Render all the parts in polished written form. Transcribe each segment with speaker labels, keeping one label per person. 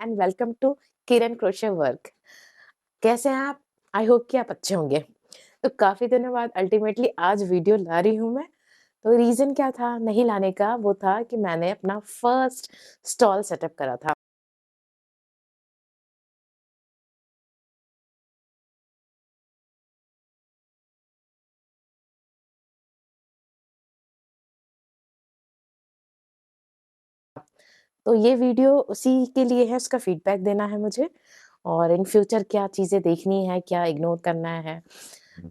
Speaker 1: And welcome to Kiran crochet work. कैसे हैं आप? आई होप कि आप अच्छे होंगे। तो काफ़ी दिनों बाद अल्टीमेटली आज वीडियो ला रही हूँ मैं। तो रीज़न क्या था नहीं लाने का? वो था कि मैंने अपना फर्स्ट स्टॉल सेटअप करा था। तो ये वीडियो उसी के लिए है, उसका फीडबैक देना है मुझे और इन फ्यूचर क्या चीज़ें देखनी है, क्या इग्नोर करना है।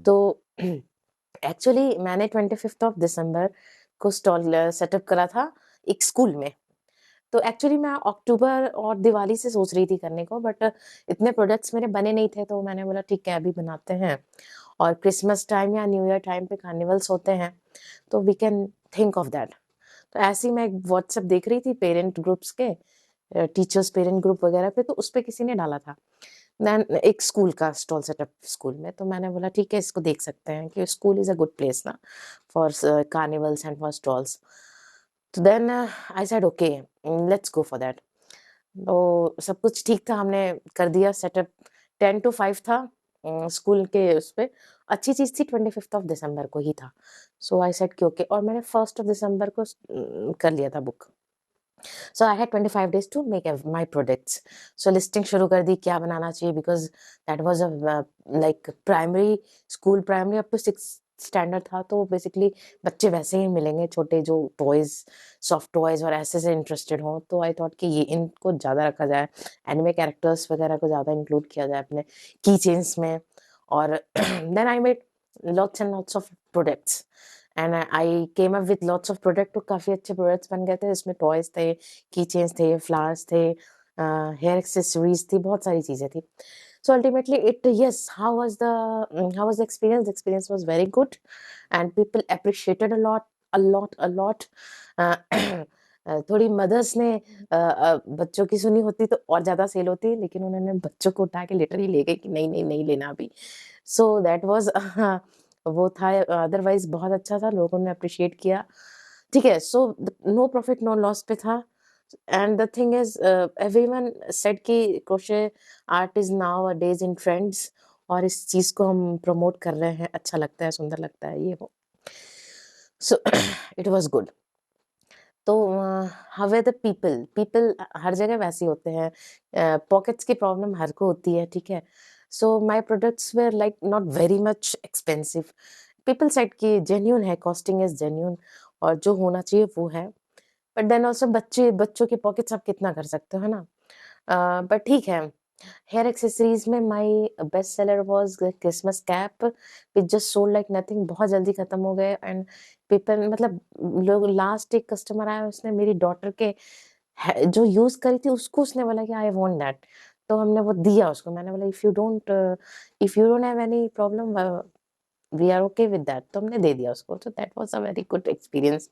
Speaker 1: तो एक्चुअली मैंने 25th ऑफ दिसंबर को स्टॉल सेटअप करा था एक स्कूल में। तो एक्चुअली मैं अक्टूबर और दिवाली से सोच रही थी करने को, बट इतने प्रोडक्ट्स मेरे बने नहीं थे, तो मैंने बोला ठीक है अभी बनाते हैं। और क्रिसमस टाइम या न्यू ईयर टाइम पे कार्निवल्स होते हैं, तो we can think of that. तो ऐसे ही मैं एक व्हाट्सएप देख रही थी पेरेंट ग्रुप्स के, टीचर्स पेरेंट ग्रुप वगैरह पे, तो उस पे किसी ने डाला था देन एक स्कूल का स्टॉल सेटअप स्कूल में। तो मैंने बोला ठीक है इसको देख सकते हैं कि school is a good place ना for carnivals and for stalls. तो then I said okay, let's go for that. तो सब कुछ ठीक था, हमने कर दिया सेटअप। 10 टू 5 था स्कूल के उस पे। अच्छी चीज़ थी 25th ऑफ दिसंबर को ही था। सो आई सेड कि ओके, और मैंने 1st ऑफ दिसंबर को कर लिया था book. So I had 25 days to make my products. So listing शुरू कर दी क्या बनाना चाहिए, because that was like primary school, primary up to 6th standard था, तो बेसिकली बच्चे वैसे ही मिलेंगे छोटे जो टॉयज़, सॉफ्ट टॉयज़ और ऐसे से इंटरेस्टेड हों। तो आई थॉट कि ये इनको ज़्यादा रखा जाए, एनिमे कैरेक्टर्स वगैरह को ज़्यादा इंक्लूड किया जाए अपने की चेन्स में। और then I made lots and lots of products and I came up with lots of product. तो काफ़ी अच्छे प्रोडक्ट्स बन गए थे, इसमें टॉयज़ थे, की चेन्स थे, फ्लावर्स थे, हेयर एक्सेसरीज़ थी, बहुत सारी चीज़ें थी। So ultimately it, yes, how was the experience? The experience was very good and people appreciated a lot, a lot, a lot. uh, थोड़ी मदर्स ने बच्चों की सुनी होती तो और ज़्यादा सेल होती, लेकिन उन्होंने बच्चों को उठा के लिटरली ले गए कि नहीं, नहीं, नहीं लेना अभी। सो दैट वाज़ वो था। अदरवाइज़ बहुत अच्छा था, लोगों ने एप्रिशिएट किया। ठीक है, so no profit no loss पे था। And the thing is everyone said कि crochet art is nowadays in trends और इस चीज़ को हम प्रमोट कर रहे हैं, अच्छा लगता है, सुंदर लगता है, ये वो। So it was good. तो how are the people? People हर जगह वैसे ही होते हैं। पॉकेट्स की प्रॉब्लम हर को होती है, ठीक है? So my products were like not very much expensive. People said कि जेन्युइन है, कॉस्टिंग इज़ जेन्युइन और जो होना चाहिए वो है। बट देन ऑल्सो बच्चों के पॉकेट्स आप कितना कर सकते हो, है ना? बट ठीक है। हेयर एक्सेसरीज़ में my best seller was Christmas cap which just sold like nothing. बहुत जल्दी खत्म हो गए एंड पीपल, मतलब लोग, लास्ट एक कस्टमर आया, उसने मेरी डॉटर के जो यूज़ करी थी उसको उसने बोला कि आई वांट दैट। तो हमने वो दिया उसको। मैंने बोला if you don't have any problem, we are okay with that. तो हमने दे दिया उसको। तो that was a very good experience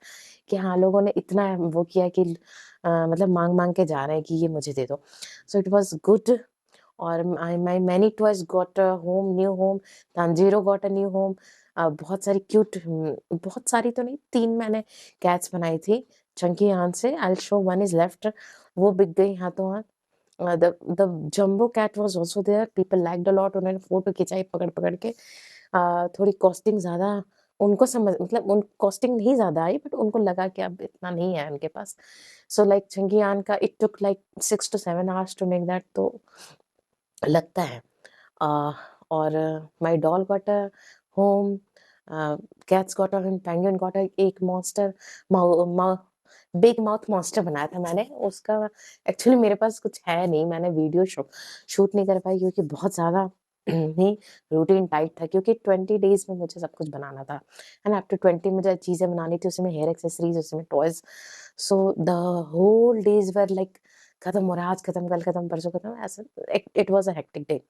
Speaker 1: कि हाँ, लोगों ने इतना वो किया कि मतलब माँग-माँग के जा रहे हैं कि ये मुझे दे दो। So it was good. और my many toys got a home, new home. Tanjiro got a new home. बहुत सारी क्यूट, बहुत सारी तो नहीं, 3 मैंने कैट्स बनाई थी चंकी यान से। I will show, one is left. वो बिक गई हाथों-हाथ। The jumbo cat was also there, people liked a lot. उन्होंने फ़ोटो खिंचाई पकड़-पकड़ के। थोड़ी कॉस्टिंग ज़्यादा उनको समझ, मतलब उन कॉस्टिंग नहीं ज़्यादा आई, बट उनको लगा कि अब इतना नहीं है उनके पास। सो लाइक चंगियान का it took like 6 to 7 hours to make that. तो लगता है। अ, और my doll got a home, cats got a home, penguin got a एक मॉन्स्टर, माउ मा बिग माउथ मॉन्स्टर बनाया था मैंने। उसका एक्चुअली मेरे पास कुछ है नहीं, मैंने वीडियो शूट नहीं कर पाई क्योंकि बहुत ज़्यादा ही रूटीन टाइट था, क्योंकि 20 डेज़ में मुझे सब कुछ बनाना था एंड आफ्टर 20 मुझे चीज़ें बनानी थी, उसमें हेयर एक्सेसरीज़, उसमें toys. So the whole days were like खत्म हो रहा है, आज खत्म, कल खत्म, परसों खत्म, ऐसा। It was a hectic day.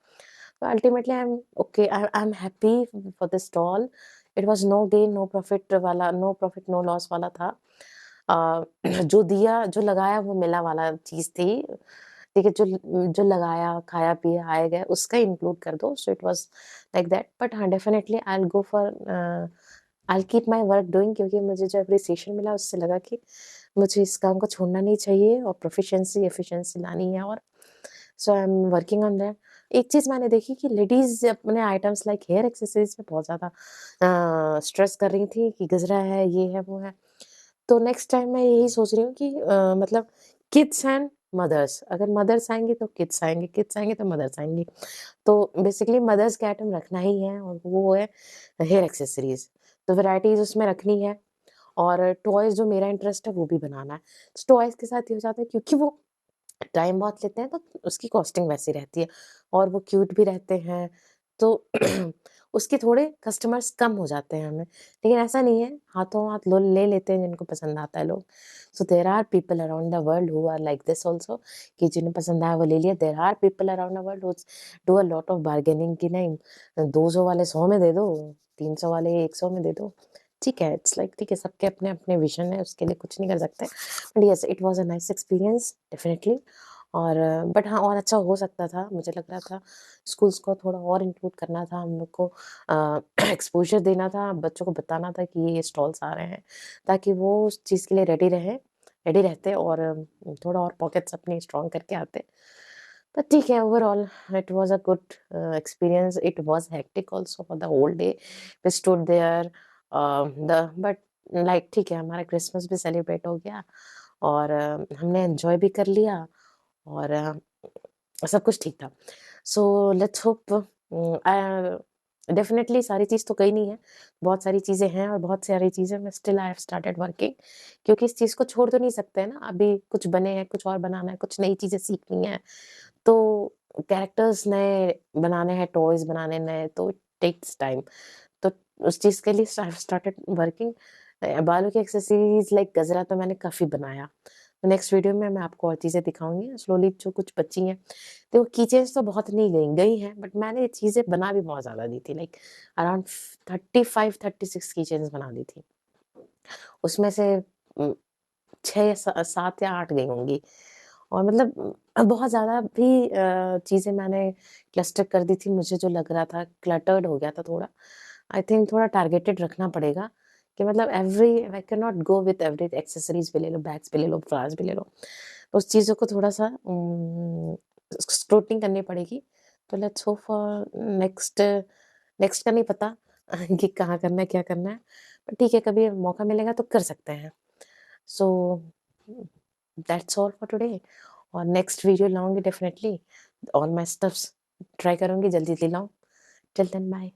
Speaker 1: So ultimately I'm okay. I'm happy for this stall. It was no gain, no profit वाला, no profit, no loss वाला था। जो दिया, जो लगाया वो मिला वाला चीज़ थी। ठीक है, जो जो लगाया, खाया पिया, आए गए, उसका इंक्लूड कर दो। So it was like that. But हाँ, definitely I will go for, I will keep my work doing, क्योंकि मुझे जो एप्रिसिएशन मिला उससे लगा कि मुझे इस काम को छोड़ना नहीं चाहिए और प्रोफिशिएंसी, एफिशिएंसी लानी है। और so I am working on that. एक चीज़ मैंने देखी कि लेडीज़ अपने आइटम्स लाइक हेयर एक्सेसरीज़ पे बहुत ज़्यादा स्ट्रेस कर रही थी कि गजरा है, ये है, वो है। तो नेक्स्ट टाइम मैं यही सोच रही हूँ कि मतलब किड्स एंड मदर्स, अगर मदर्स आएँगी तो किड्स आएँगे तो मदर्स आएँगी। तो बेसिकली मदर्स के आइटम रखना ही है और वो है हेयर एक्सेसरीज़। तो वैराइटीज़ उसमें रखनी है और टॉयज़ जो मेरा इंटरेस्ट है वो भी बनाना है। टॉयज़ के साथ ये हो जाता है क्योंकि वो टाइम बहुत लेते हैं तो उसकी कॉस्टिंग वैसी रहती है और वो क्यूट भी रहते हैं, तो उसके थोड़े कस्टमर्स कम हो जाते हैं हमें। लेकिन ऐसा नहीं है, हाथों-हाथ लो ले लेते हैं जिनको पसंद आता है लोग। So there are people around the world who are like this also कि जिन्हें पसंद आया वो ले लिया। There are people around the world who do a lot of bargaining कि नहीं 200 वाले 100 में दे दो, 300 वाले 100 में दे दो। ठीक है, इट्स लाइक ठीक है, सबके अपने-अपने विज़न है, उसके लिए कुछ नहीं कर सकते। But yes, it was a nice experience definitely. और बट हाँ, और अच्छा हो सकता था, मुझे लग रहा था स्कूल्स को थोड़ा और इंक्लूड करना था, हम लोग को एक्सपोज़र देना था, बच्चों को बताना था कि ये स्टॉल्स आ रहे हैं, ताकि वो उस चीज़ के लिए रेडी रहते और थोड़ा और पॉकेट्स अपनी स्ट्रॉन्ग करके आते। But ठीक है, overall it was a good experience, it was hectic also for the whole day. We stood there the but like ठीक है, हमारा क्रिसमस भी सेलिब्रेट हो गया और हमने एन्जॉय भी कर लिया और सब कुछ ठीक था। सो लेट्स होप डेफ़िनेटली सारी चीज़ तो गई नहीं है, बहुत सारी चीज़ें हैं और बहुत सारी चीज़ें मैं still I have started working क्योंकि इस चीज़ को छोड़ तो नहीं सकते हैं ना, अभी कुछ बने हैं, कुछ और बनाना है, कुछ नई चीज़ें सीखनी है। तो कैरेक्टर्स नए बनाने हैं, टॉयज़ बनाने नए, तो इट टेक्स टाइम। तो उस चीज़ के लिए आई हैव स्टार्टेड वर्किंग। बालों की एक्सेसरीज़ लाइक गजरा तो मैंने काफ़ी बनाया। तो नेक्स्ट वीडियो में मैं आपको और चीज़ें दिखाऊँगी, स्लोली जो कुछ बची हैं। देखो की चेन्स तो बहुत नहीं गई हैं, बट मैंने ये चीज़ें बना भी बहुत ज़्यादा दी थी, लाइक अराउंड 35-36 की चेन्स बना दी थी। उसमें से 6 या स 7 या 8 गई होंगी और मतलब बहुत ज़्यादा भी चीज़ें मैंने क्लस्टर कर दी थी, मुझे जो लग रहा था क्लटर्ड हो गया था थोड़ा। आई थिंक थोड़ा टारगेटेड रखना पड़ेगा कि मतलब I can not go with every accessories भी ले लो, बैग्स भी ले लो, फ्लावर्स भी ले लो। तो उस चीज़ों को थोड़ा-सा स्क्रूटनी करनी पड़ेगी। तो let's hope for next next का नहीं पता कि कहाँ करना है, क्या करना है। पर ठीक है, कभी मौका मिलेगा तो कर सकते हैं। So that's all for today और नेक्स्ट वीडियो लाऊँगी definitely. All my stuffs try करूँगी जल्दी-जल्दी लाऊँ। Till then bye.